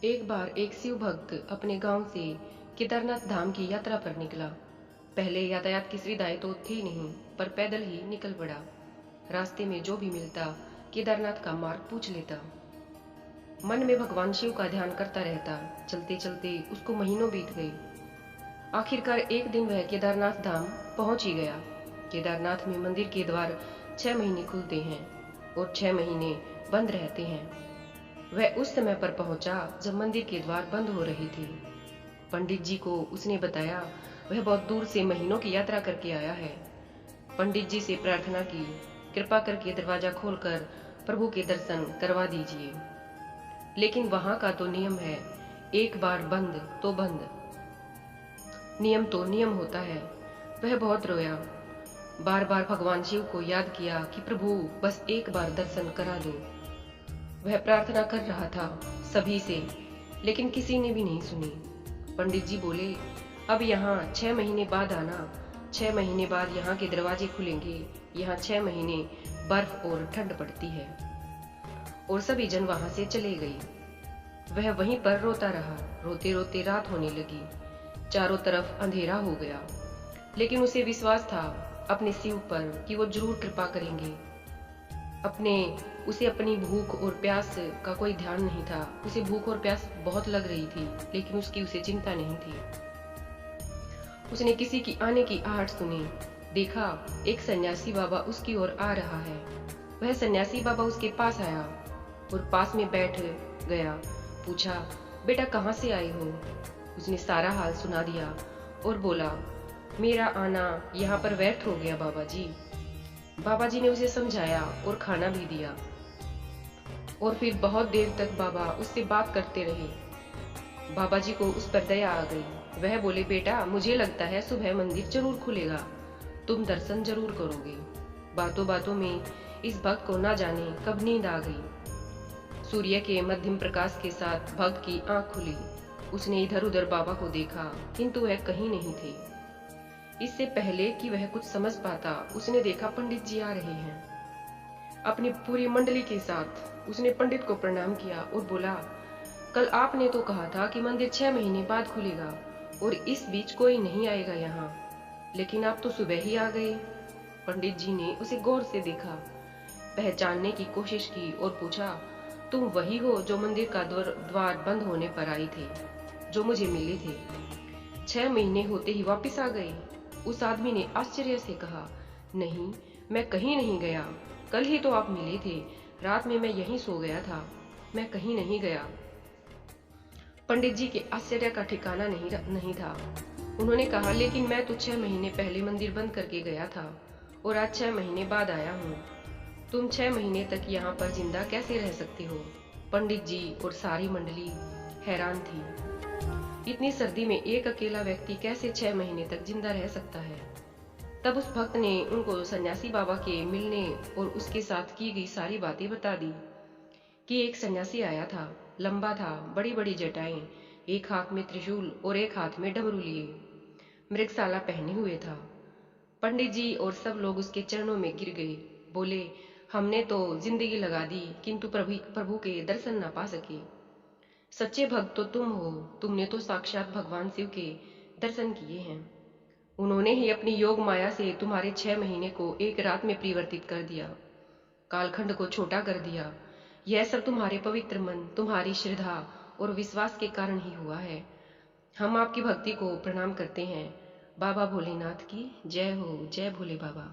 एक बार एक शिव भक्त अपने गांव से केदारनाथ धाम की यात्रा पर निकला। पहले यातायात की सुविधाएं तो थी नहीं, पर पैदल ही निकल पड़ा। रास्ते में जो भी मिलता केदारनाथ का मार्ग पूछ लेता। मन में भगवान शिव का ध्यान करता रहता। चलते चलते उसको महीनों बीत गए। आखिरकार एक दिन वह केदारनाथ धाम पहुंच ही गया। केदारनाथ में मंदिर के द्वार 6 महीने खुलते हैं और 6 महीने बंद रहते हैं। वह उस समय पर पहुंचा जब मंदिर के द्वार बंद हो रहे थे। पंडित जी को उसने बताया वह बहुत दूर से महीनों की यात्रा करके आया है। पंडित जी से प्रार्थना की, कृपा करके दरवाजा खोलकर प्रभु के दर्शन करवा दीजिए। लेकिन वहां का तो नियम है, एक बार बंद तो बंद। नियम तो नियम होता है। वह बहुत रोया, बार बार भगवान शिव को याद किया कि प्रभु बस एक बार दर्शन करा दो। वह प्रार्थना कर रहा था सभी से, लेकिन किसी ने भी नहीं सुनी। पंडित जी बोले, अब यहाँ 6 महीने बाद आना। 6 महीने बाद यहाँ के दरवाजे खुलेंगे। यहाँ 6 महीने बर्फ और ठंड पड़ती है। और सभी जन वहां से चले गए। वह वहीं पर रोता रहा। रोते रोते रात होने लगी। चारों तरफ अंधेरा हो गया, लेकिन उसे विश्वास था अपने शिव पर कि वो जरूर कृपा करेंगे। उसे अपनी भूख और प्यास का कोई ध्यान नहीं था। उसे भूख और प्यास बहुत लग रही थी, लेकिन उसे चिंता नहीं थी। उसने किसी की आने की आहट सुनी। देखा एक सन्यासी बाबा उसकी ओर आ रहा है। वह सन्यासी बाबा उसके पास आया और पास में बैठ गया। पूछा, बेटा कहाँ से आए हो? उसने सारा हाल सुना दिया और बोला, मेरा आना यहाँ पर व्यर्थ हो गया बाबा जी। बाबा जी ने उसे समझाया और खाना भी दिया। और फिर बहुत देर तक बाबा उससे बात करते रहे। बाबा जी को उस पर दया आ गई। वह बोले, बेटा मुझे लगता है सुबह मंदिर जरूर खुलेगा, तुम दर्शन जरूर करोगे। बातों बातों में इस भक्त को ना जाने कब नींद आ गई। सूर्य के मध्यम प्रकाश के साथ भक्त की आंख खुली। उसने इधर उधर बाबा को देखा, किंतु वह कहीं नहीं थे। इससे पहले कि वह कुछ समझ पाता, उसने देखा पंडित जी आ रहे हैं अपनी पूरी मंडली के साथ। उसने पंडित को प्रणाम किया और बोला, कल आपने तो कहा था कि मंदिर 6 महीने बाद खुलेगा और इस बीच कोई नहीं आएगा यहाँ, लेकिन आप तो सुबह ही आ गए। पंडित जी ने उसे गौर से देखा, पहचानने की कोशिश की और पूछा, तुम वही हो जो मंदिर का द्वार बंद होने पर आए थे, जो मुझे मिले थे? 6 महीने होते ही वापिस आ गए? उस आदमी ने आश्चर्य से कहा, नहीं, मैं कहीं नहीं गया। कल ही तो आप मिले थे। रात में मैं यहीं सो गया था, मैं कहीं नहीं गया। पंडित जी के आश्चर्य का ठिकाना नहीं था। उन्होंने कहा, लेकिन मैं तो 6 महीने पहले मंदिर बंद करके गया था और आज 6 महीने बाद आया हूँ। तुम 6 महीने तक यहाँ पर जिंदा कैसे रह सकते हो? पंडित जी और सारी मंडली हैरान थी। इतनी सर्दी में एक अकेला व्यक्ति कैसे 6 महीने तक जिंदा रह सकता है? तब उस भक्त ने उनको सन्यासी बाबा के मिलने और उसके साथ की गई सारी बातें बता दी कि एक सन्यासी आया था, लंबा था, बड़ी बड़ी जटाएं, एक हाथ में त्रिशूल और एक हाथ में डमरू लिए, मृगशाला पहने हुए था। पंडित जी और सब लोग उसके चरणों में गिर गए। बोले, हमने तो जिंदगी लगा दी, किंतु प्रभु के दर्शन न पा सके। सच्चे भक्त तो तुम हो। तुमने तो साक्षात भगवान शिव के दर्शन किए हैं। उन्होंने ही अपनी योग माया से तुम्हारे 6 महीने को एक रात में परिवर्तित कर दिया, कालखंड को छोटा कर दिया। यह सब तुम्हारे पवित्र मन, तुम्हारी श्रद्धा और विश्वास के कारण ही हुआ है। हम आपकी भक्ति को प्रणाम करते हैं। बाबा भोलेनाथ की जय हो। जय भोले बाबा।